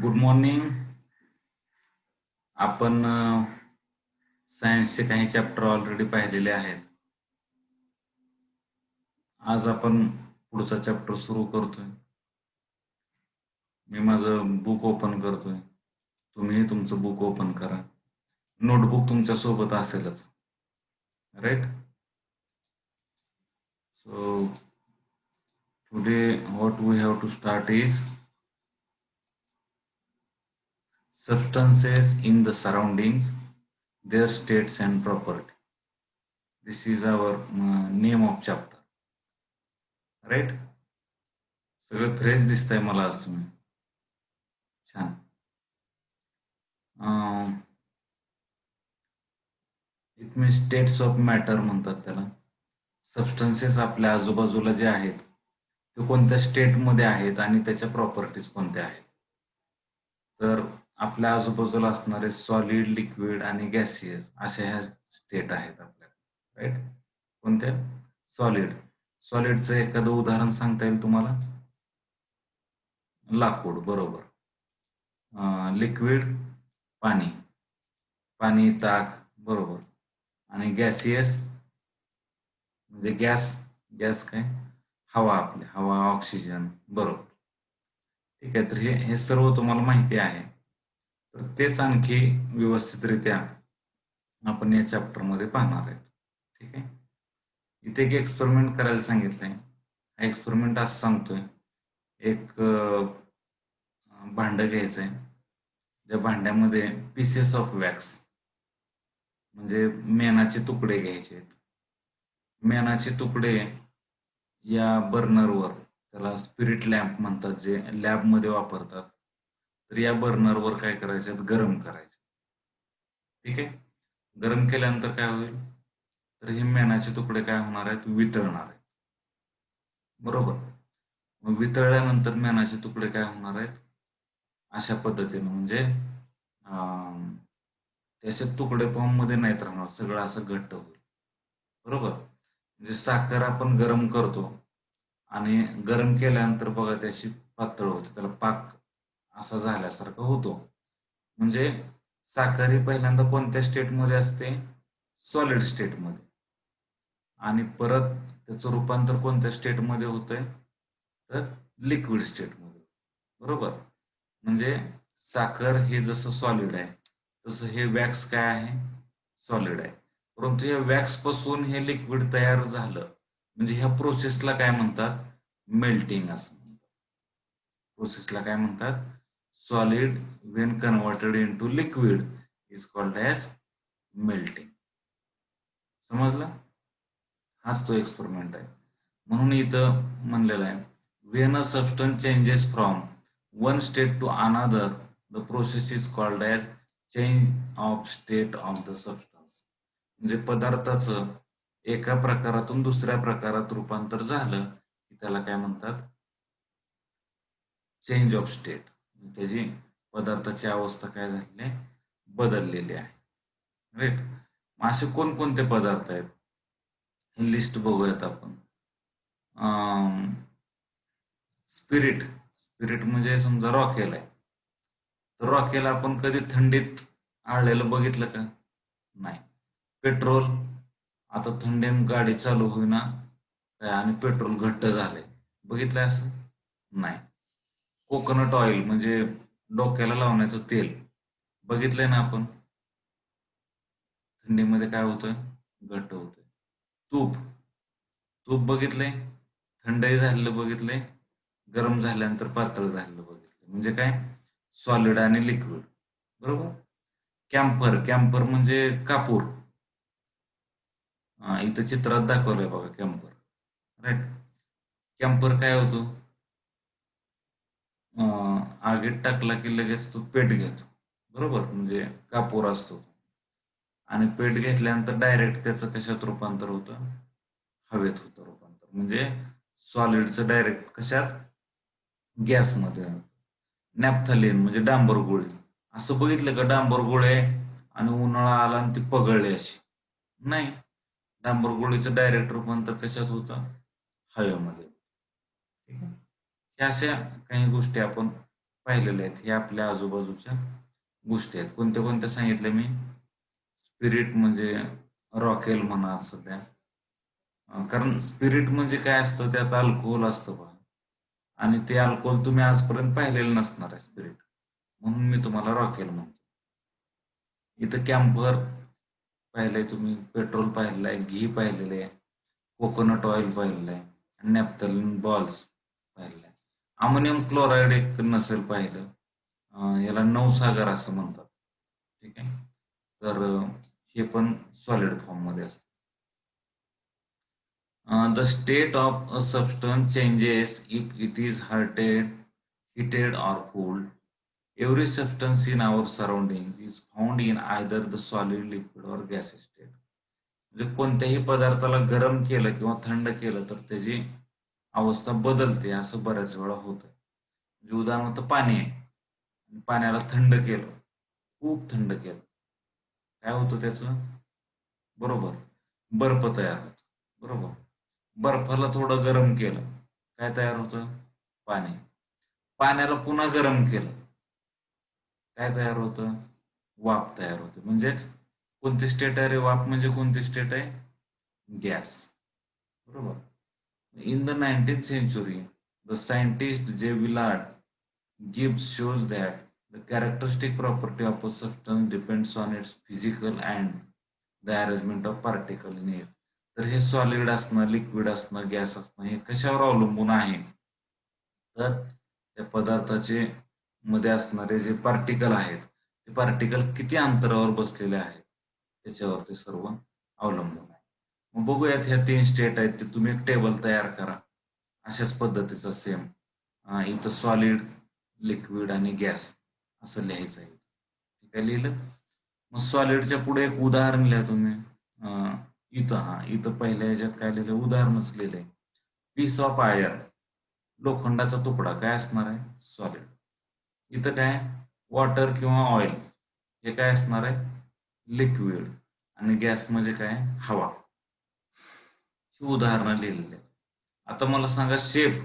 Good morning. आपण सायन्सचे काही chapter already पाहिलेले आहेत. आज आपण पुढचा चॅप्टर सुरू करतोय. मी माझं बुक ओपन करतोय. तुम्ही तुमचं बुक ओपन करा. नोटबुक तुमच्या सोबत असेलच, right? So today what we have to start is substances in the surroundings, their states and property. This is our name of chapter, right? सगळं फ्रेश दिसतंय मला आज तुम्ही. छान. It means states of matter म्हणतात त्याला. सबस्टन्सेस आपल्या आजूबाजूला जे आहेत ते कोणत्या स्टेटमध्ये आहेत आणि त्याच्या प्रॉपर्टीज कोणत्या आहेत. तर आपल्या आजूबाजूला असणारे सॉलिड, लिक्विड आणि गॅसियस अशा ह्या स्टेट आहेत आपल्याला, राईट? कोणत्या? सॉलिड. सॉलिडचं एखादं उदाहरण सांगता येईल तुम्हाला? लाकूड, बरोबर. लिक्विड, पाणी. पाणी, ताक, बरोबर. आणि गॅसियस म्हणजे गॅस. गॅस काय? हवा. आपली हवा, ऑक्सिजन, बरोबर. ठीक आहे. तर हे सर्व तुम्हाला माहिती आहे. तर तेच आणखी व्यवस्थितरित्या आपण या चॅप्टरमध्ये पाहणार आहेत. ठीक आहे. इथे एक एक्सपेरिमेंट करायला सांगितलंय. हा एक्सपेरिमेंट असं सांगतोय, एक भांडं घ्यायचंय, ज्या भांड्यामध्ये पीसेस ऑफ वॅक्स म्हणजे मेणाचे तुकडे घ्यायचे आहेत. मेणाचे तुकडे या बर्नरवर, त्याला स्पिरिट लॅम्प म्हणतात, जे लॅबमध्ये वापरतात, तर या बर्नरवर काय करायचं? गरम करायचे. ठीक आहे. गरम केल्यानंतर काय होईल? तर हे मेणाचे तुकडे काय होणार आहेत? वितळणार आहेत, बरोबर. मग वितळल्यानंतर मेणाचे तुकडे काय होणार आहेत? अशा पद्धतीनं म्हणजे त्याचे तुकडे फॉर्म मध्ये नाहीत राहणार, सगळं असं घट्ट होईल, बरोबर. म्हणजे साखर आपण गरम करतो आणि गरम केल्यानंतर बघा त्याची पातळ होते, त्याला पाक असा झाल्यासारखं होतो. म्हणजे साखर ही पहिल्यांदा कोणत्या स्टेटमध्ये असते? सॉलिड स्टेटमध्ये. आणि परत त्याचं रूपांतर कोणत्या स्टेटमध्ये होतंय? तर लिक्विड स्टेटमध्ये, बरोबर. म्हणजे साखर हे जसं सॉलिड आहे तसं हे वॅक्स काय आहे? सॉलिड आहे. परंतु या वॅक्स पासून हे लिक्विड तयार झालं म्हणजे ह्या प्रोसेसला काय म्हणतात? मेल्टिंग असं म्हणतात. प्रोसेसला काय म्हणतात? Solid when converted into liquid is called as melting. समजलं? हाच तो एक्सपेरिमेंट आहे. म्हणून इथं म्हणलेलं आहे, when a substance changes from one state to another the process is called as change of state of the substance. म्हणजे पदार्थाचं एका प्रकारातून दुसऱ्या प्रकारात रूपांतर झालं की त्याला काय म्हणतात? Change of state. त्याची पदार्थाची अवस्था काय झालेली आहे? बदललेली आहे, राईट. असे कोणकोणते पदार्थ आहेत ही लिस्ट बघूयात आपण. स्पिरिट. स्पिरिट म्हणजे समजा रॉकेल आहे, तर रॉकेल आपण कधी थंडीत आळलेलं बघितलं का? नाही. पेट्रोल, आता थंडीत गाडी चालू होईना काय आणि पेट्रोल घट्ट झालंय, बघितलंय असं? नाही. कोकोनट ऑइल म्हणजे डोक्याला लावण्याचं तेल, बघितलंय ना आपण? थंडीमध्ये काय होतं? घट्ट होतंय. तूप. तूप बघितलंय? थंडही झालेलं बघितलंय, गरम झाल्यानंतर पातळ झालेलं बघितलं. म्हणजे काय? सॉलिड आणि लिक्विड, बरोबर. कॅम्फर. कॅम्फर म्हणजे कापूर. इथं चित्रात दाखवलंय बघा कॅम्फर, राईट. कॅम्फर काय होतो? आगीत टाकला की लगेच तो पेट घेतो, बरोबर. म्हणजे कापूर असतो आणि पेट घेतल्यानंतर डायरेक्ट त्याचं कशात रूपांतर होतं? हवेत होतं रूपांतर. म्हणजे सॉलिडचं डायरेक्ट कशात? गॅसमध्ये. नॅफ्थलीन म्हणजे डांबर गोळी. असं बघितलं का डांबर गोळे आणि उन्हाळा आला आणि ती पगळली अशी? नाही. डांबर गोळीचं डायरेक्ट रूपांतर कशात होतं? हवेमध्ये. ठीक आहे. ह्या अशा काही गोष्टी आपण पाहिलेल्या आहेत. हे आपल्या आजूबाजूच्या गोष्टी आहेत. कोणत्या कोणत्या सांगितल्या मी? स्पिरिट म्हणजे रॉकेल म्हणा सध्या. कारण स्पिरिट म्हणजे काय असतं, त्यात अल्कोहोल असतं बघा. आणि ते अल्कोहोल तुम्ही आजपर्यंत पाहिलेलं नसणार आहे स्पिरिट, म्हणून मी तुम्हाला रॉकेल म्हणतो. इथं कॅम्फर पाहिलंय तुम्ही, पेट्रोल पाहिलेलं आहे, घी पाहिलेलं आहे, कोकोनट ऑइल पाहिलेलं आहे, आणि नॅफ्थलिन बॉल्स पाहिलेलं आहे. अमोनियम क्लोराईड एक नसेल पाहिलं, याला नवसागर असं म्हणतात. ठीक आहे. तर हे पण सॉलिड फॉर्म मध्ये असतं. The state of a substance changes if it is heated or cooled. Every substance in our surroundings is found in either the solid, liquid or gas state. म्हणजे कोणत्याही पदार्थाला गरम केलं किंवा थंड केलं तर त्याची अवस्था बदलते, असं बऱ्याच वेळा होतं. म्हणजे उदाहरणार्थ पाणी आहे, पाण्याला थंड केलं, खूप थंड केलं, काय होतं त्याचं? बरोबर, बर्फ तयार होतो. बरोबर, बर्फाला थोडं गरम केलं, काय तयार होतं? पाणी. पाण्याला पुन्हा गरम केलं, काय तयार होतं? वाफ तयार होते. म्हणजेच कोणती स्टेट आहे रे? वाफ म्हणजे कोणती स्टेट आहे? गॅस. बरोबर. In the 19th century, the scientist J. Willard Gibbs shows that the characteristic property of a substance depends on its physical and the arrangement of particle in it. तर हे solid असणं, liquid असणं, gas असणं हे कशावर अवलंबून आहे? तर त्या पदार्थाचे मध्ये असणारे जे पार्टिकल आहेत, ते पार्टिकल किती अंतरावर बसलेले आहेत त्याच्यावर ते सर्व अवलंबून आहे. मग बघूयात, ह्या 3 स्टेट आहेत ते तुम्ही एक टेबल तयार करा अशाच पद्धतीचा सेम. इथं सॉलिड, लिक्विड आणि गॅस असं लिहायचं आहे. ठीक आहे, लिहिलं? मग सॉलिडच्या पुढे एक उदाहरण लिहा तुम्ही. इथं पहिल्या ह्याच्यात काय लिहिलं? उदाहरणच लिहिलंय. पीस ऑफ आयर्न, लोखंडाचा तुकडा, काय असणार आहे? सॉलिड. इथं काय? वॉटर किंवा ऑइल, हे काय असणार आहे? लिक्विड. आणि गॅस म्हणजे काय? हवा. ही उदाहरणं लिहिलेली आहेत. आता मला सांगा, शेप,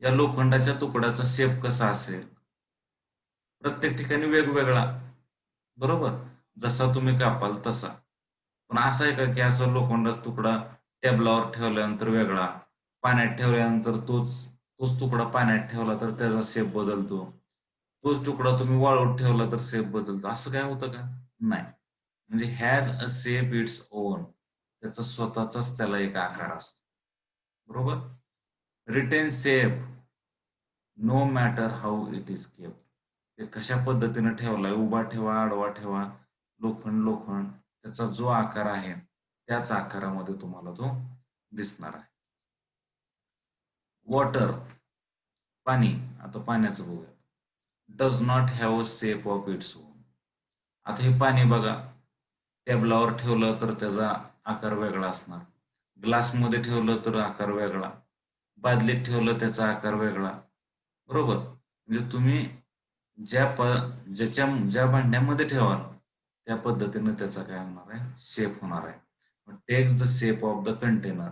या लोखंडाच्या तुकड्याचा शेप कसा असेल? प्रत्येक ठिकाणी वेगवेगळा, बरोबर, जसा तुम्ही कापाल तसा. पण असं आहे का की असं लोखंडाचा तुकडा टेबलावर ठेवल्यानंतर वेगळा, पाण्यात ठेवल्यानंतर तोच तोच तुकडा पाण्यात ठेवला तर त्याचा शेप बदलतो, तोच तुकडा तुम्ही वाळूत ठेवला तर शेप बदलतो, असं काय होतं का? नाही. म्हणजे has a shape its own, त्याचा स्वतःचाच त्याला एक आकार असतो. बरोबर. Retain shape no matter how it is kept. ते कशा पद्धतीने ठेवलाय, उभा ठेवा, आडवा ठेवा, लोखंड त्याचा जो आकार आहे त्याच आकारामध्ये तुम्हाला तो दिसणार आहे. वॉटर, पाणी. आता पाण्याचं बघूया. Does not have a shape of its own. आता हे पाणी बघा, टेबलावर ठेवलं तर त्याचा आकार वेगळा असणार, ग्लासमध्ये ठेवलं तर आकार वेगळा, बादलीत ठेवलं त्याचा आकार वेगळा. बरोबर. म्हणजे तुम्ही ज्या भांड्यामध्ये ठेवाल त्या पद्धतीने त्याचा काय होणार आहे? शेप होणार आहे. Takes the shape of the container,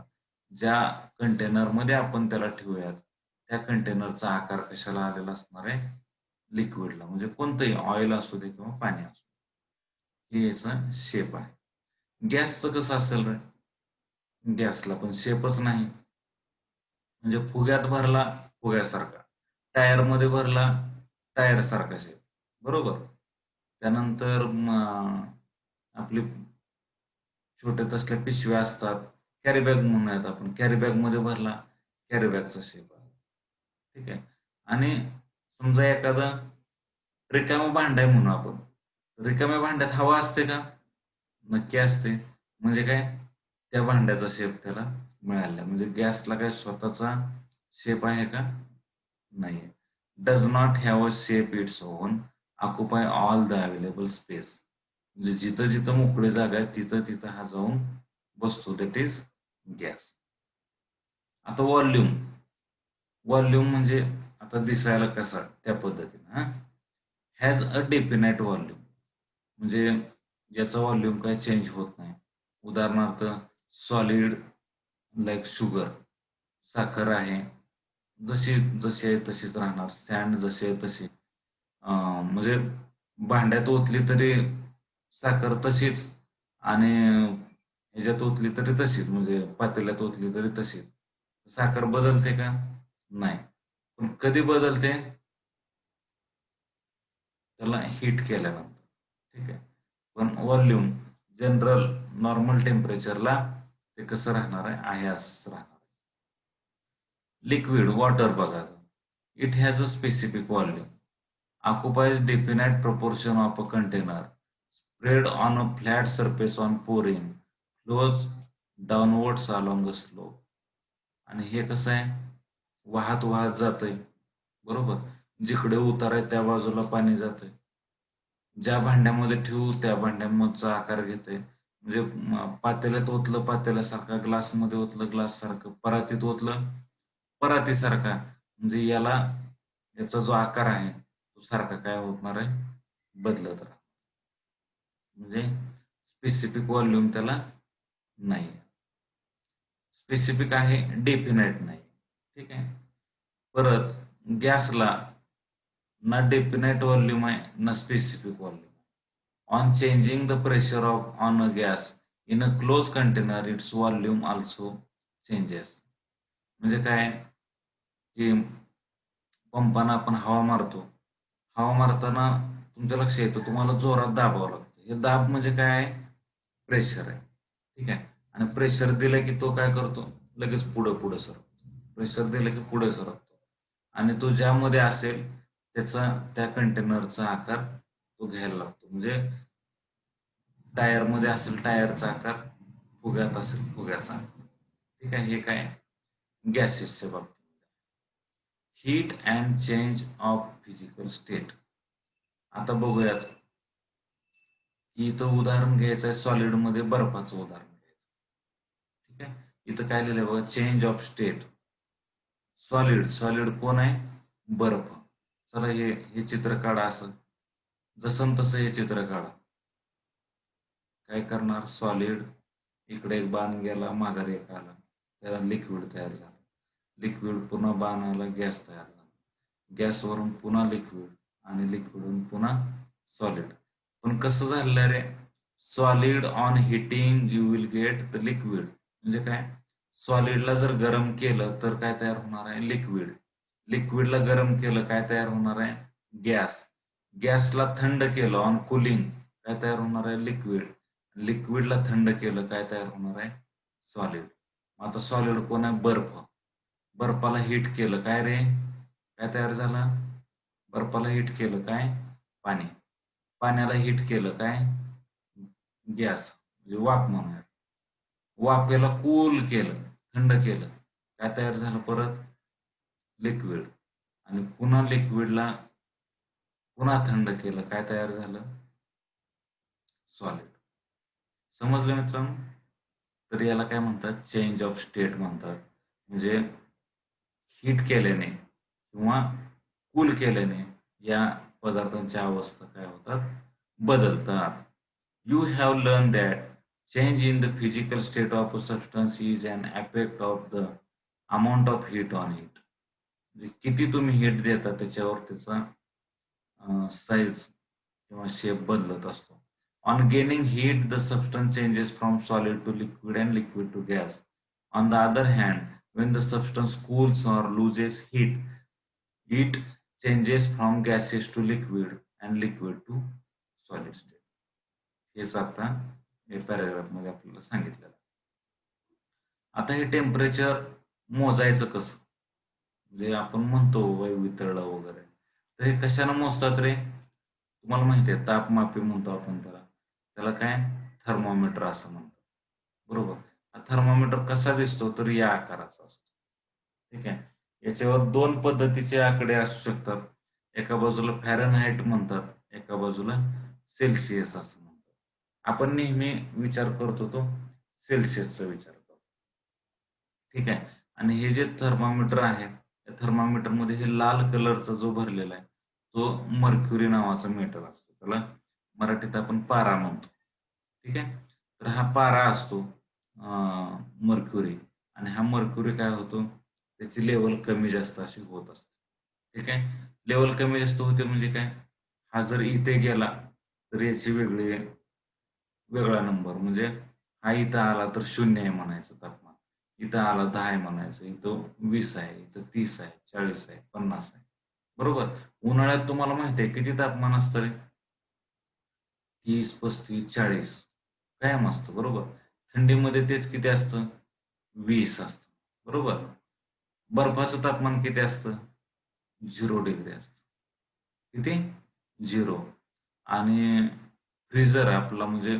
ज्या कंटेनर मध्ये आपण त्याला ठेवूयात त्या कंटेनरचा आकार कशाला आलेला असणार आहे? लिक्विडला. म्हणजे कोणतंही ऑइल असू दे किंवा पाणी असू दे, हे याचा शेप आहे. गॅसचं कसं असेल रे? गॅसला पण शेपच नाही. म्हणजे फुग्यात भरला, फुग्यासारखा, टायर मध्ये भरला, टायर सारखा शेप. बरोबर. त्यानंतर आपली छोट्या तसल्या पिशव्या असतात, कॅरी बॅग म्हणूयात आपण, कॅरी बॅग मध्ये भरला, कॅरी बॅगचा शेप आहे. ठीक आहे. आणि समजा एखादा रिकामं भांड आहे म्हणू आपण, रिकाम्या भांड्यात हवा असते का? नक्की असते. म्हणजे काय? त्या भांड्याचा शेप त्याला मिळाला. म्हणजे गॅसला काय स्वतःचा शेप आहे का? नाहीये. Does not have a shape its on, occupy all the available space. म्हणजे जिथं जिथं मोकळी जागा आहे तिथं तिथं हा जाऊन बसतो, दॅट इज गॅस. आता व्हॉल्यूम, व्हॉल्यूम म्हणजे आता दिसायला कसा त्या पद्धतीने, हॅज अ डेफिनाइट व्हॉल्यूम, म्हणजे याचा व्हॉल्यूम काही चेंज होत नाही. उदाहरणार्थ सॉलिड लाईक शुगर, साखर आहे, जशी जशी आहे तशीच राहणार. सँड जशी आहे तशी. म्हणजे भांड्यात ओतली तरी साखर तशीच आणि ह्याच्यात ओतली तरी तशीच, म्हणजे पातेल्यात ओतली तरी तशीच. साखर बदलते का? नाही. पण कधी बदलते? त्याला हीट केल्यानंतर. ठीक आहे. पण व्हॉल्यूम जनरल नॉर्मल टेम्परेचरला ते कसं राहणार आहे असंच राहणार. लिक्विड वॉटर बघा, it has a specific volume, occupies definite proportion of a container, spread on a flat surface on pouring, flows downwards along a slope. आणि हे कसं आहे, वाहत वाहत जातंय, बरोबर. जिकडे उतार आहे त्या बाजूला पाणी जातंय. ज्या भांड्यामध्ये ठेवू त्या भांड्याचा आकार घेते. म्हणजे पातेल्यात ओतलं पातेल्यासारखा, ग्लासमध्ये ओतलं ग्लास सारखं, परातीत ओतलं परातीसारखा. म्हणजे याचा जो आकार आहे तो सारखा काय होणार आहे, बदलत राहा. म्हणजे स्पेसिफिक व्हॉल्यूम त्याला नाही. स्पेसिफिक आहे, डेफिनेट नाही. ठीक आहे. परत गॅसला ना डेफिनेट व्हॉल्यूम आहे ना specific volume. On changing the pressure on a gas in a closed container, its volume also changes. म्हणजे काय की पंपानं आपण हवा मारतो. हवा मारताना तुमच्या लक्ष येतं तुम्हाला जोरात दाबावं लागतं. हे दाब म्हणजे काय आहे? प्रेशर आहे. ठीक आहे. आणि प्रेशर दिलं की तो काय करतो? लगेच पुढं पुढं सरकतो. प्रेशर दिलं की पुढे सरकतो. आणि तो ज्यामध्ये असेल त्या कंटेनरचा आकार तो घ्यायला लागतो. म्हणजे टायरमध्ये असेल टायरचा आकार, फुग्यात असेल फुग्याचा आकार. ठीक आहे. हे काय गॅसेसच्या बाबतीत. Heat and change of physical state. आता बघूयात की इथं उदाहरण घ्यायचं आहे सॉलिडमध्ये बर्फाचं उदाहरण घ्यायचं. ठीक आहे. इथं काय लिहिलंय बघा, चेंज ऑफ स्टेट. सॉलिड कोण आहे? बर्फ. चला हे चित्र काढा. असं जसं तसं हे चित्र काढा. काय करणार? सॉलिड, इकडे एक बाण गेला, माघारी एक आला, त्याला लिक्विड तयार झालं. लिक्विड पुन्हा बाण आला, गॅस तयार झाला. गॅसवरून पुन्हा लिक्विड आणि लिक्विडवरून पुन्हा सॉलिड. पण कसं झालं रे? Solid on heating you will get the liquid. म्हणजे काय? सॉलिडला जर गरम केलं तर काय तयार होणार आहे? लिक्विड. लिक्विडला गरम केलं काय तयार होणार आहे? गॅस. गॅसला थंड केलं ऑन कुलिंग काय तयार होणार आहे? लिक्विड. लिक्विडला थंड केलं काय तयार होणार आहे? सॉलिड. आता सॉलिड कोण आहे? बर्फ. बर्फाला हिट केलं काय रे? काय तयार झालं? बर्फाला हिट केलं काय? पाणी. पाण्याला हिट केलं काय? गॅस, म्हणजे वाफ म्हणूया. वाफेला कूल केलं, थंड केलं काय तयार झालं? परत लिक्विड. आणि पुन्हा लिक्विडला पुन्हा थंड केलं काय तयार झालं? सॉलिड. समजलं मित्रांनो? तर याला काय म्हणतात? चेंज ऑफ स्टेट म्हणतात. म्हणजे हीट केल्याने किंवा कूल केल्याने या पदार्थांच्या अवस्था काय होतात? बदलतात. You have learned that change in the physical state of a substance is an effect of the amount of heat on it. म्हणजे किती तुम्ही हीट देता त्याच्यावर त्याचा साईज किंवा शेप बदलत असतो. On gaining heat, the substance changes from solid to liquid and liquid to gas. On the other hand, when the substance cools or loses heat, it changes from gaseous to liquid and liquid to solid state. हेच आता या paragraph मध्ये आपल्याला सांगितलेलं. आता हे temperature मोजायचं कसं? म्हणजे आपण म्हणतो वायू वितळला वगैरे, तर हे कशाने मोजतात रे? तुम्हाला माहिती आहे, तापमापी म्हणतो आपण त्याला. त्याला काय? थर्मोमीटर असं म्हणतात, बरोबर. हा थर्मोमीटर कसा दिसतो? तर या आकाराचा असतो. ठीक आहे. याच्यावर दोन पद्धतीचे आकडे असू शकतात. एका बाजूला फॅरनहाइट म्हणतात, एका बाजूला सेल्सिअस असं म्हणतात. आपण नेहमी विचार करतो तो सेल्सिअसचा विचार करतो. ठीक आहे. आणि हे जे थर्मामीटर आहे, त्या थर्मामीटर मध्ये हे लाल कलरचा जो भरलेला आहे तो मर्क्युरी नावाचा मेटल असतो. त्याला मराठीत आपण पारा म्हणतो. ठीक आहे. तर हा पारा असतो मर्क्युरी. आणि हा मर्क्युरी काय होतो? त्याची लेवल कमी जास्त अशी होत असते. ठीक आहे. लेवल कमी जास्त होते म्हणजे काय, हा जर इथे गेला तर याची वेगळा नंबर, म्हणजे हा इथं आला तर 0 आहे म्हणायचं तापमान, इथं आला 10 आहे म्हणायचं, इथं 20 आहे, इथं 30 आहे, 40 आहे, 50 आहे. बरोबर. उन्हाळ्यात तुम्हाला माहिती आहे किती तापमान असतं रे? 30, 35, 40 कायम असतं. बरोबर. थंडीमध्ये तेच किती असतं? 20 असतं. बरोबर. बर्फाचं तापमान किती असतं? 0 डिग्री असतं. किती? 0. आणि फ्रीझर आपला म्हणजे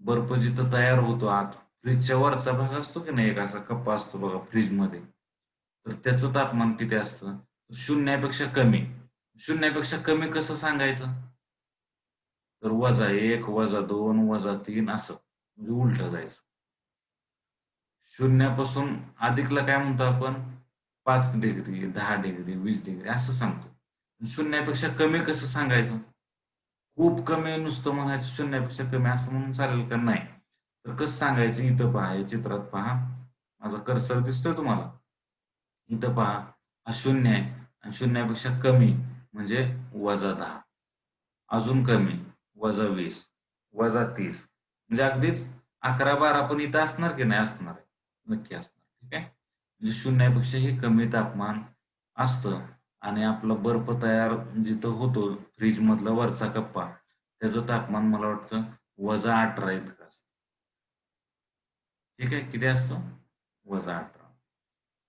बर्फ जिथं तयार होतो आत, फ्रीजच्या वरचा भाग असतो की नाही, एक असा कप्पा असतो बघा फ्रीजमध्ये, तर त्याचं तापमान किती असतं? शून्यापेक्षा कमी. शून्यापेक्षा कमी कसं सांगायचं? तर -1, -2, -3 असं, म्हणजे उलटं जायचं. शून्यापासून अधिकला काय म्हणतो आपण? 5 डिग्री, 10 डिग्री, 20 डिग्री असं सांगतो. शून्यापेक्षा कमी कसं सांगायचं? खूप कमी नुसतं म्हणायचं शून्यापेक्षा कमी असं म्हणून चालेल का? नाही. तर कसं सांगायचं? इथं पहा, या चित्रात पहा. माझा कर्सर दिसतोय तुम्हाला? इथं पहा, हा 0 आहे आणि शून्यापेक्षा कमी म्हणजे -10. अजून कमी -20, -30, म्हणजे अगदीच 11-12 पण इथं असणार की नाही? असणार आहे. नक्की असणार. ठीक आहे. म्हणजे शून्यापेक्षाही कमी तापमान असतं आणि आपला बर्फ तयार जिथं होतो फ्रीजमधला वरचा कप्पा, त्याचं तापमान मला वाटतं -18 इतकं असतं. ठीक आहे. किती असतं? -18.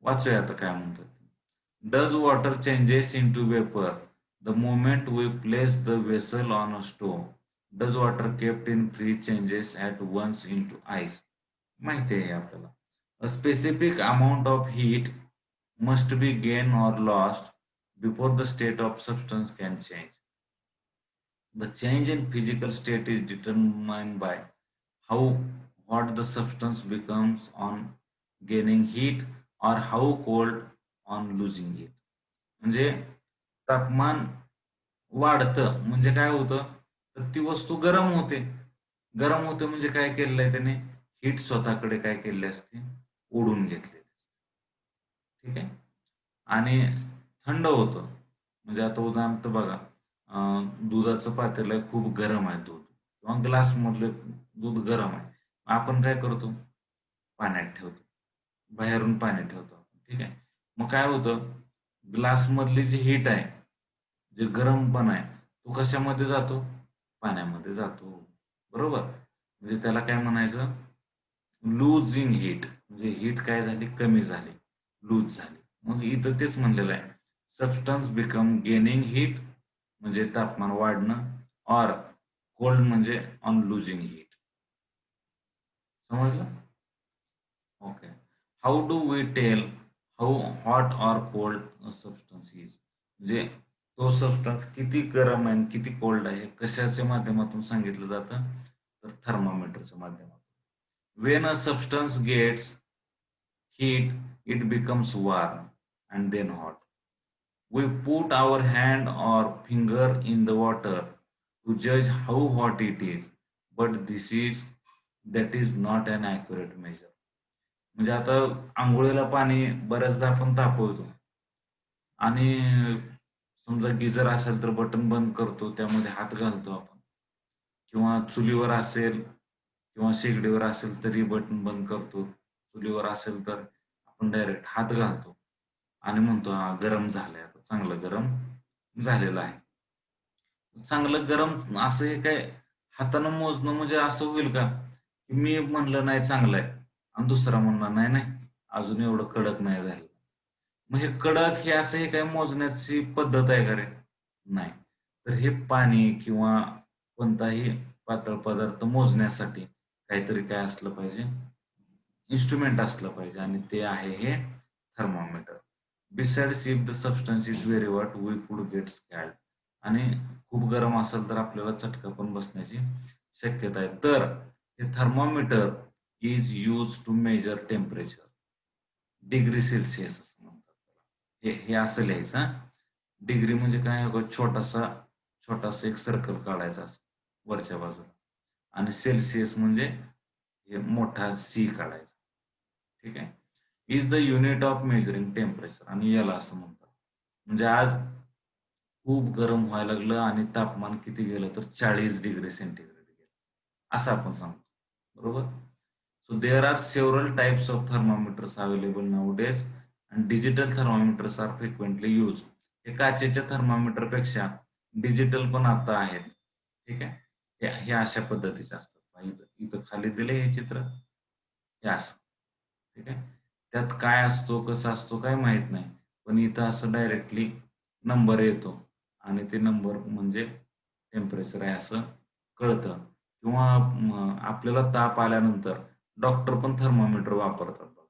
वाचूया आता काय म्हणतात. Does water changes into vapor the moment we place the vessel on a stove? Does water kept in fridge changes at once into ice? माहिती आहे आपल्याला. A specific amount of heat must be gained or lost before the state of substance can change. The change in physical state is determined by how hot the substance becomes on gaining heat or how cold on losing heat. म्हणजे तापमान वाढतं म्हणजे काय होतं, तर ती वस्तू गरम होते. गरम होते म्हणजे काय केलेलं आहे त्याने? हीट स्वतःकडे काय केलेली असते? ओढून घेतलेली असते. ठीक आहे. आणि थंड होतं. म्हणजे आता उदाहरणार्थ बघा, दुधाचं पातेलं आहे, खूप गरम आहे दूध किंवा ग्लासमधलं दूध गरम आहे. आपण काय करतो? पाण्यात ठेवतो. बाहेरून पाणी ठेवतो आपण. ठीक आहे. मग काय होतं? ग्लासमधली जी हीट आहे, जे गरमपणा आहे, तो कशामध्ये जातो? पाण्यामध्ये जातो. बरोबर? म्हणजे त्याला काय म्हणायचं? लूजिंग हीट, म्हणजे हीट काय झाली? कमी झाली, लूज झाली. मग इथं तेच म्हणलेलं आहे. सबस्टन्स बिकम गेनिंग हीट म्हणजे तापमान वाढणं, ऑर कोल्ड म्हणजे ऑन लूजिंग हीट. समजलं? Okay. How do we tell how hot or cold substance is? म्हणजे तो सबस्टन्स किती गरम आहे आणि किती कोल्ड आहे, कशाच्या माध्यमातून सांगितलं जातं? तर थर्मामीटरच्या माध्यमातून. When a substance gets heat, it becomes warm and then hot. We put our hand or finger in the water to judge how hot it is, but that is not an accurate measure. म्हणजे आता अंघोळीला पाणी बऱ्याचदा आपण तापवतो आणि समजा geyser असेल तर button बंद करतो, त्यामध्ये हात घालतो आपण, किंवा चुलीवर असेल किंवा शेगडीवर असेल तरी बटन बंद करतो. चुलीवर असेल तर आपण डायरेक्ट हात घालतो आणि म्हणतो, "हां, गरम झालंय आता, चांगलं गरम झालेलं आहे." चांगलं गरम असं हे काय हातानं मोजणं म्हणजे असं होईल का, की मी म्हणलं नाही चांगलं आहे आणि दुसरा म्हणणार, "नाही, नाही, अजून एवढं कडक नाही झालं." मग हे कडक हे असं हे काय मोजण्याची पद्धत आहे का रे? नाही. तर हे पाणी किंवा कोणताही पातळ पदार्थ मोजण्यासाठी काहीतरी काय असलं पाहिजे? इन्स्ट्रुमेंट असलं पाहिजे आणि ते आहे हे thermometer. Besides if the substance is very hot we could get scald. आणि खूप गरम असेल तर आपल्याला चटका पण बसण्याची शक्यता आहे. तर हे thermometer is used to measure temperature. Degree Celsius असं म्हणतात त्याला. हे हे असं लिहायचं हां. डिग्री म्हणजे काय? बघा छोटासा छोटासा एक सर्कल काढायचा असं वरच्या बाजूला आणि सेल्सिअस म्हणजे हे मोठा सी काढायचा. ठीक आहे. Is the unit of measuring temperature, आणि याला असं म्हणतात. म्हणजे आज खूप गरम व्हायला लागलं आणि तापमान किती गेलं तर 40 डिग्री सेंटीग्रेड गेलं, असं आपण सांगतो. बरोबर. So there are several types of thermometers available nowadays and digital thermometers are frequently use. हे काचेच्या थर्मामीटर पेक्षा डिजिटल पण आता आहेत. ठीक आहे. हे अशा पद्धतीचे असतात. इथं इथं खाली दिले हे चित्र, हे असं. ठीक आहे. त्यात काय असतो, कसं असतो काय माहित नाही. पण इथं असं डायरेक्टली नंबर येतो आणि ते नंबर म्हणजे टेम्परेचर आहे असं कळतं. किंवा आपल्याला ताप आल्यानंतर डॉक्टर पण थर्मामीटर वापरतात बघा.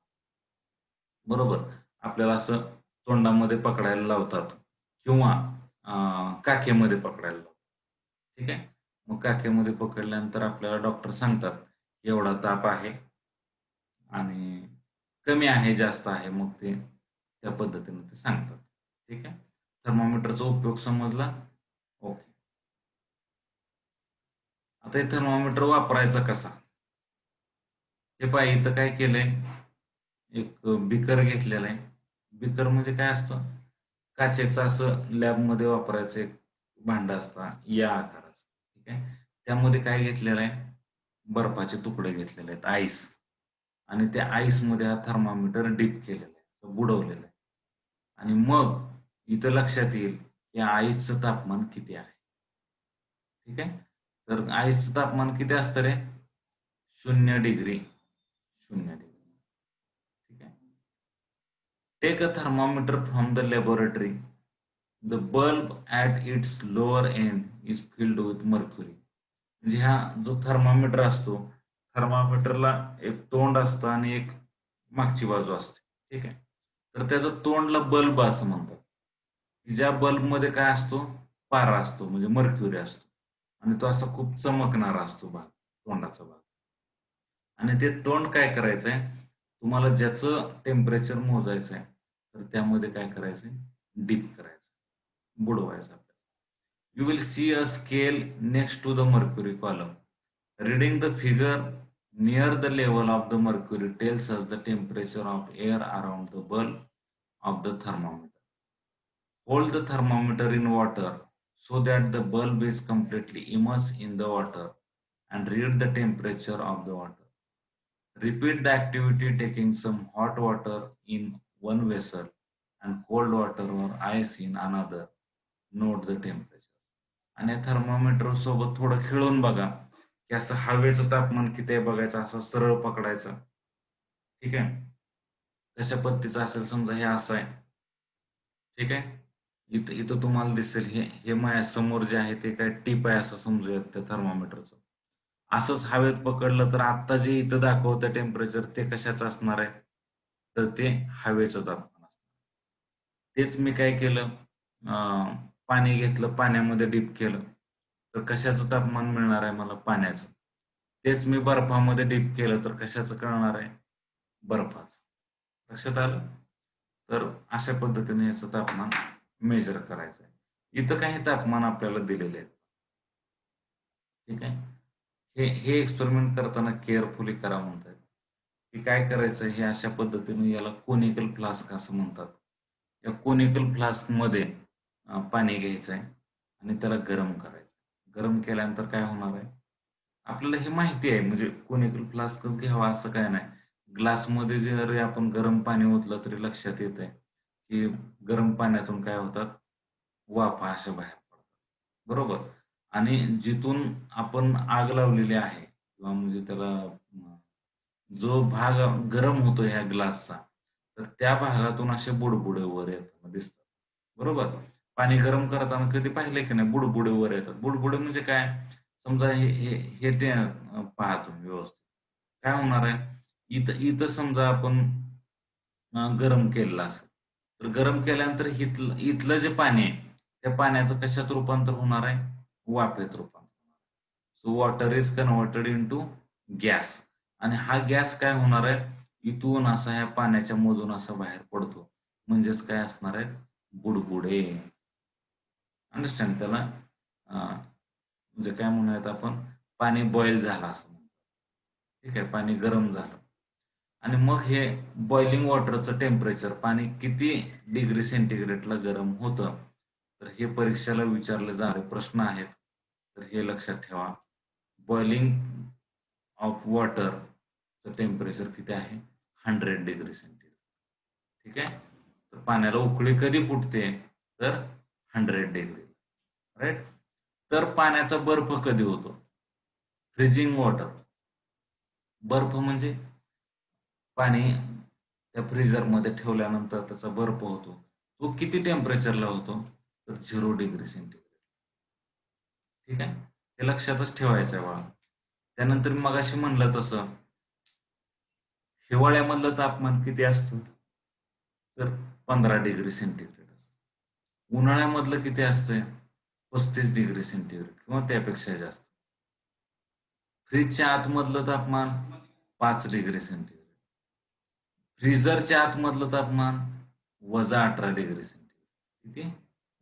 बरोबर. आपल्याला असं तोंडामध्ये पकडायला लावतात किंवा काखेमध्ये पकडायला लावतात. ठीक आहे. मग काखेमध्ये पकडल्यानंतर आपल्याला डॉक्टर सांगतात, एवढा ताप आहे आणि कमी आहे, जास्त आहे. मग ते त्या पद्धतीने ते सांगतात. ठीक आहे. थर्मामीटरचा उपयोग समजला? ओके. आता हे थर्मामीटर वापरायचा कसा? हे पहा इथं काय केलंय, एक बिकर घेतलेलं आहे. बिकर म्हणजे काय असतं? काचेचं असं लॅबमध्ये वापरायचं एक भांडं असतं या आकाराचं. ठीक आहे. त्यामध्ये काय घेतलेलं आहे? बर्फाचे तुकडे घेतलेले आहेत, आईस. आणि त्या आईसमध्ये हा थर्मामीटर डिप केलेला आहे, बुडवलेला आहे. आणि मग इथं लक्षात येईल की आईसचं तापमान किती आहे. ठीक आहे. तर आईसचं तापमान किती असतं रे? 0 डिग्री. 0 डिग्री. ठीक आहे. Take a thermometer from the laboratory. The bulb at its lower end is filled with mercury. म्हणजे हा जो थर्मामीटर असतो, थर्मामीटरला एक तोंड असतं आणि एक मागची बाजू असते. ठीक आहे. तर त्याचं तोंडला बल्ब असं म्हणतात. ज्या बल्बमध्ये काय असतो? पारा असतो, म्हणजे मर्क्युरी असतो. आणि तो असा खूप चमकणारा असतो भाग, तोंडाचा भाग. आणि ते तोंड काय करायचंय? तुम्हाला ज्याचं टेम्परेचर मोजायचं आहे, तर त्यामध्ये काय करायचंय? डीप करायचं, बुडवायचं आपल्याला. You will see a scale next to the mercury column. Reading the figure near the level of the mercury tells us the temperature of air around the bulb of the thermometer. Hold the thermometer in water so that the bulb is completely immersed in the water and read the temperature of the water. Repeat the activity taking some hot water in one vessel and cold water or ice in another. Note the temperature. आणि thermometer सोबत थोडं खेळून बघा, की असं हवेचं तापमान किती आहे बघायचं, असं सरळ पकडायचं. ठीक आहे. कशा पद्धतीचं असेल, समजा हे असं आहे. ठीक आहे. इथं इथं तुम्हाला दिसेल, हे हे माझ्या समोर जे आहे ते काय टिप आहे असं समजूयात त्या थर्मामीटरचं. असंच हवेत पकडलं तर आत्ता जे इथं दाखवतं टेम्परेचर ते कशाचं असणार आहे? तर ते हवेचं तापमान असणार. तेच मी काय केलं, पाणी घेतलं, पाण्यामध्ये डीप केलं, तर कशाचं तापमान मिळणार आहे मला? पाण्याचं. तेच मी बर्फामध्ये डीप केलं तर कशाचं कळणार आहे? बर्फाचं. लक्षात आलं? तर अशा पद्धतीने याचं तापमान मेजर करायचं आहे. इथं काही तापमान आपल्याला दिलेले आहेत. ठीक आहे. हे एक्सपेरिमेंट करताना केअरफुली करा म्हणतात. की काय करायचं, हे अशा पद्धतीने, याला कोनिकल फ्लास्क असं म्हणतात. या कोनिकल फ्लास्कमध्ये पाणी घ्यायचं आहे आणि त्याला गरम करायचं. गरम केल्यानंतर काय होणार आहे? आपल्याला हे माहिती आहे, म्हणजे कोनिकल फ्लास्कच घ्यावा असं काय नाही. ग्लासमध्ये जरी आपण गरम पाणी ओतलं तरी लक्षात येतंय की गरम पाण्यातून काय होतात? वाफा अशा बाहेर पडतात. बरोबर. आणि जिथून आपण आग लावलेली आहे किंवा म्हणजे त्याला जो भाग गरम होतो ह्या ग्लासचा, तर त्या भागातून असे बुडबुडे वर येताना दिसतात. बरोबर. पाणी गरम करताना कधी पाहिलंय की नाही बुडबुडे वर येतात? बुडबुडे म्हणजे काय? समजा हे हे हे ते पहा तुम्ही व्यवस्थित. काय होणार आहे? इथं इथं समजा आपण गरम केलेलं असेल. तर गरम केल्यानंतर इथलं इथलं जे पाणी आहे, त्या पाण्याचं कशात रूपांतर होणार आहे? वाफेत रूपांतर. So water is converted into gas. आणि हा गॅस काय होणार आहे? इथून असा ह्या पाण्याच्या मधून असा बाहेर पडतो. म्हणजेच काय असणार आहे? बुडबुडे. अंडरस्टँड? त्याला म्हणजे काय म्हणूयात आपण? पाणी बॉईल झालं असं म्हणतो. ठीक आहे. पाणी गरम झालं. आणि मग हे बॉइलिंग वॉटरचं टेम्परेचर, पाणी किती डिग्री सेंटीग्रेडला गरम होतं, तर हे परीक्षेला विचारले जाणारे प्रश्न आहेत. तर हे लक्षात ठेवा. बॉइलिंग ऑफ वॉटरचं टेम्परेचर किती आहे? 100 डिग्री सेंटीग्रेड. ठीक आहे. तर पाण्याला उकळी कधी फुटते? तर 100 डिग्री. राईट. तर पाण्याचा बर्फ कधी होतो? Freezing water. बर्फ म्हणजे पाणी त्या फ्रीजरमध्ये ठेवल्यानंतर त्याचा बर्फ होतो. तो किती टेम्परेचरला होतो? तर 0 डिग्री सेंटीग्रेड. ठीक आहे. हे लक्षातच ठेवायचं आहे बाळा. त्यानंतर मगाशी म्हणलं तसं हिवाळ्यामधलं तापमान किती असतं? तर 15 डिग्री सेंटीग्रेड असतं. उन्हाळ्यामधलं किती असतंय? 35 डिग्री सेंटीग्रेड किंवा त्यापेक्षा जास्त. फ्रीजच्या आतमधलं तापमान 5 डिग्री सेंटीग्रेड. फ्रीजरच्या आतमधलं तापमान -18 डिग्री सेंटीग्रेड. किती?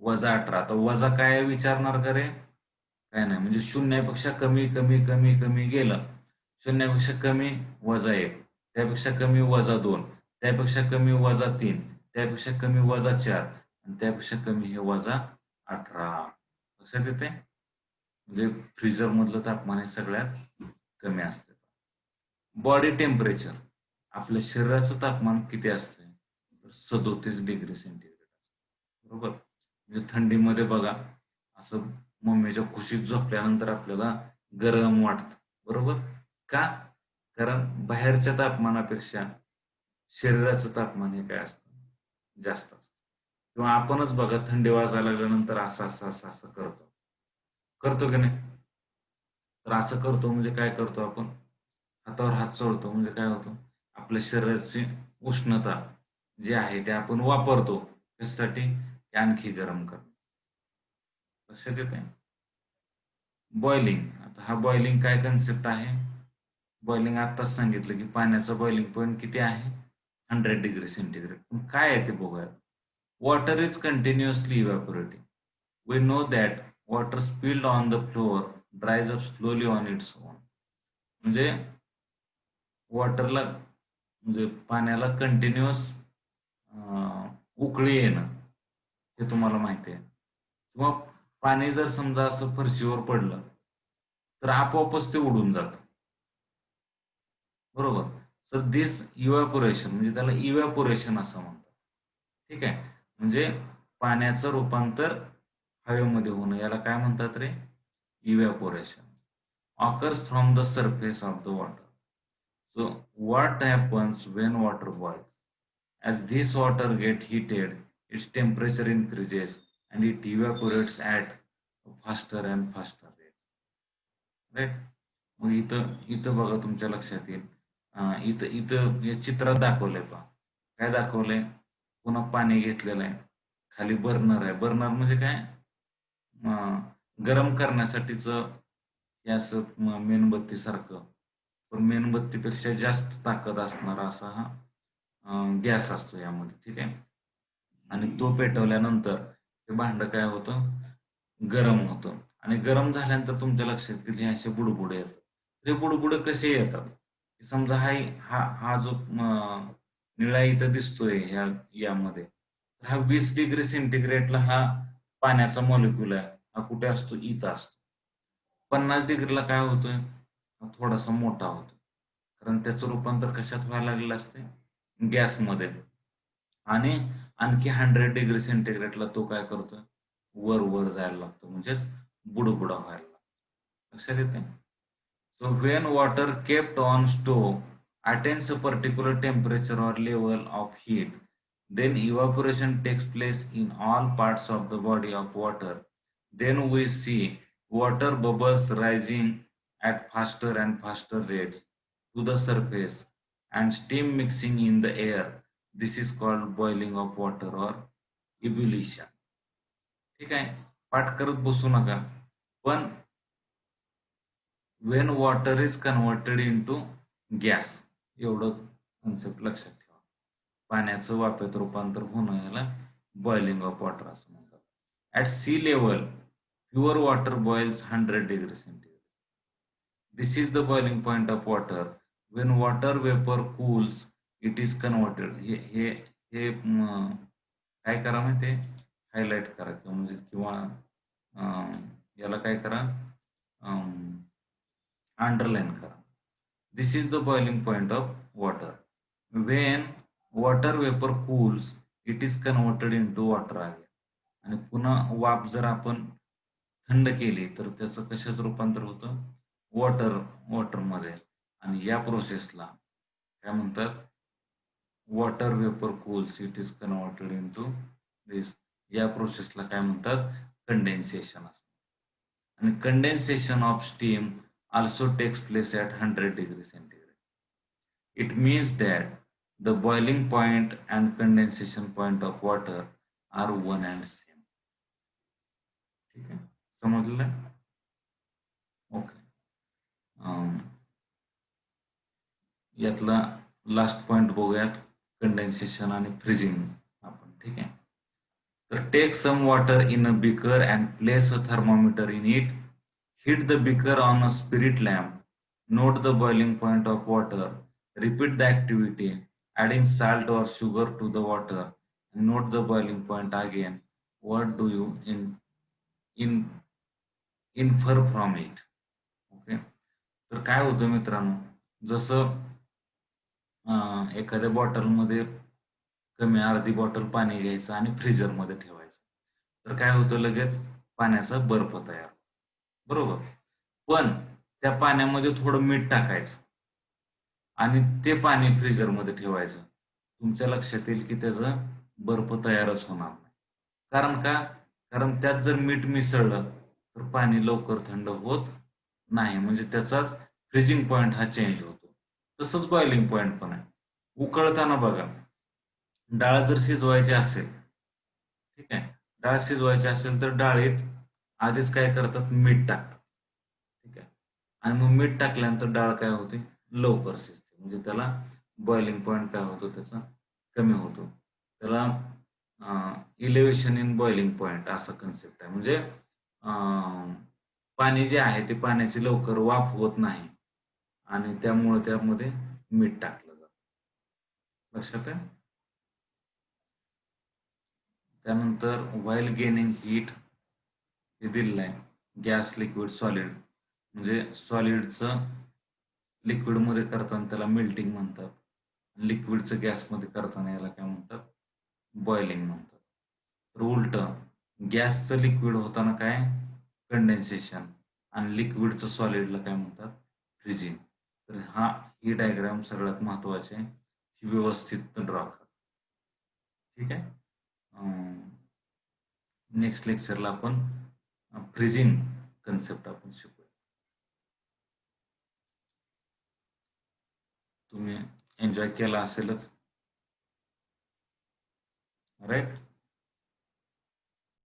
-18. आता वजा काय विचारणार का रे? काय नाही. म्हणजे शून्यापेक्षा कमी कमी कमी कमी गेलं. शून्यापेक्षा कमी -1, त्यापेक्षा कमी -2, त्यापेक्षा कमी -3, त्यापेक्षा कमी -4 आणि त्यापेक्षा कमी हे -18. लक्षात येते? म्हणजे फ्रीजर मधलं तापमान हे सगळ्यात कमी असतं. बॉडी टेम्परेचर, आपल्या शरीराचं तापमान किती असतं? 37 डिग्री सेंटीग्रेड असतं. बरोबर. म्हणजे थंडीमध्ये बघा असं मम्मीच्या कुशीत झोपल्यानंतर आपल्याला गरम वाटतं. बरोबर. का? कारण बाहेरच्या तापमानापेक्षा शरीराचं तापमान हे काय असतं? जास्त असतं. किंवा आपणच बघा थंडी वाजायला लागल्यानंतर असं असं असं असं करतो. करतो की नाही? तर असं करतो म्हणजे काय करतो आपण? हातावर हात चोळतो म्हणजे काय होतं? आपल्या शरीराची उष्णता जी आहे ते आपण वापरतो. कशासाठी? की आणखी गरम करणं. लक्षात येतंय? बॉइलिंग. आता हा बॉइलिंग काय कन्सेप्ट आहे? बॉइलिंग आत्ताच सांगितलं की पाण्याचं बॉइलिंग पॉईंट किती आहे? 100 डिग्री सेंटीग्रेड. पण काय आहे ते बघूया. Water is continuously evaporating. We know that water spilled on the floor dries up slowly on its own. म्हणजे वॉटरला म्हणजे पाण्याला कंटिन्युअस उकळी येणं हे तुम्हाला माहिती आहे. किंवा पाणी जर समजा असं फरशीवर पडलं तर आपोआपच ते उडून जातं. बरोबर. सर दिस इव्हॅपोरेशन म्हणजे त्याला इव्हॅपोरेशन असं म्हणतात. ठीक आहे. म्हणजे पाण्याचं रूपांतर हवेमध्ये होणं याला काय म्हणतात रे? Evaporation. Occurs from the surface of the water. So what happens when water boils? As this water get heated, its temperature increases and it evaporates at a faster and faster rate. Right. मग इथं इथं बघा तुमच्या लक्षात येईल. इथं इथं या चित्रात दाखवलंय पहा. काय दाखवलंय? पुन्हा पाणी घेतलेलं आहे. खाली बर्नर आहे. बर्नर म्हणजे काय? गरम करण्यासाठीच हे असं मेणबत्ती सारखं. पण मेणबत्तीपेक्षा जास्त ताकद असणारा असा हा गॅस असतो यामध्ये. ठीक आहे. आणि तो पेटवल्यानंतर ते भांडं काय होतं? गरम होतं. आणि गरम झाल्यानंतर तुमच्या लक्षात येईल हे असे बुडबुडे येतात. ते बुडबुडे कसे येतात? समजा हा हा जो निळा इथं दिसतोय यामध्ये, हा 20 डिग्री सेंटीग्रेडला हा पाण्याचा मॉलिक्यूल आहे. हा कुठे असतो? इथं असतो. 50 डिग्रीला काय होतोय? हा थोडासा मोठा होतो. कारण त्याचं रूपांतर कशात व्हायला लागलेलं असते? गॅसमध्ये. आणि आणखी 100 डिग्री सेंटीग्रेडला तो काय करतोय? वर जायला लागतो. म्हणजेच बुडबुडा व्हायला लागतो. लक्षात येतंय? So when water kept on stove attains a particular temperature or level of heat, then evaporation takes place in all parts of the body of water. Then we see water bubbles rising at faster and faster rates to the surface and steam mixing in the air. This is called boiling of water or ebullition. ठीक आहे. पाठ करत बसू नका. पण Wien water is converted into gas, एवढं concept लक्षात ठेवा. पाण्याचं वाफेत रूपांतर होणं याला बॉइलिंग ऑफ वॉटर असं म्हणतात. At sea level pure water boils 100 degree centigrade. This is the boiling point of water when water vapour cools it is converted. हे हे हे काय करा माहिती हायलाइट करा किंवा म्हणजे किंवा याला काय करा अंडरलाईन करा. This is the boiling point of water. When water vapour cools it is converted into water again. आणि पुन्हा वाफ जर आपण थंड केली तर त्याचं कशात रूपांतर होतं? वॉटरमध्ये. आणि या प्रोसेसला काय म्हणतात? Water vapour cools it is converted into this. या प्रोसेसला काय म्हणतात? कंडेन्सेशन असतं. आणि condensation of steam also takes place at 100 degrees centigrade. It means that the boiling point and condensation point of water are one and same. ठीक आहे, समजलं? Okay. यातला लास्ट पॉइंट बघूयात, कंडेन्सेशन आणि फ्रीजिंग आपण. ठीक आहे, तर take some water in a beaker and place a thermometer in it. Heat the beaker on a spirit lamp. Note the boiling point of water. Repeat the activity, adding salt or sugar to the water. And note the boiling point again. What do you in infer from it? Okay. तर काय होतं मित्रांनो, जसं एखाद्या बॉटलमध्ये कमी अर्धी bottle पाणी घ्यायचं आणि फ्रीजरमध्ये ठेवायचं, तर काय होतं, लगेच पाण्याचा बर्फ तयार, बरोबर. पण त्या पाण्यामध्ये थोडं मीठ टाकायचं आणि ते पाणी फ्रीजरमध्ये ठेवायचं. तुमच्या लक्षात येईल की त्याचं बर्फ तयारच होणार नाही. कारण का? कारण त्यात जर मीठ मिसळलं तर पाणी लवकर थंड होत नाही, म्हणजे त्याचाच फ्रीजिंग पॉइंट हा चेंज होतो. तसंच बॉइलिंग पॉइंट पण आहे. उकळताना बघा, डाळ जर शिजवायची असेल, ठीक आहे, डाळ शिजवायची असेल तर डाळीत आधीच काय करतात, मीठ टाकतात. ठीक आहे, आणि मग मीठ टाकल्यानंतर डाळ काय होते, लवकर शिजते. म्हणजे त्याला बॉइलिंग पॉइंट काय होतो, त्याचा कमी होतो. त्याला इलेव्हेशन इन बॉइलिंग पॉइंट असा कन्सेप्ट आहे. म्हणजे पाणी जे आहे ते पाण्याची लवकर वाफ होत नाही आणि त्यामुळे त्यामध्ये मीठ टाकलं जातं. लक्षात आहे? त्यानंतर व्हाईल गेनिंग हीट हे दिलेलं आहे. Gas, liquid, solid. म्हणजे सॉलिडचं लिक्विडमध्ये करताना त्याला मेल्टिंग म्हणतात. लिक्विडचं गॅसमध्ये करताना याला काय म्हणतात, बॉइलिंग म्हणतात. तर उलट गॅसचं लिक्विड होताना काय, कंडेन्सेशन, आणि लिक्विडचं सॉलिडला काय म्हणतात, फ्रीजिंग. तर ही डायग्राम सगळ्यात महत्वाची आहे, ही व्यवस्थित ड्रॉ करा. ठीक आहे. नेक्स्ट लेक्चरला आपण फ्रीजिंग कन्सेप्ट आपण शिकूया. तुम्ही एन्जॉय केला असेलच, राईट?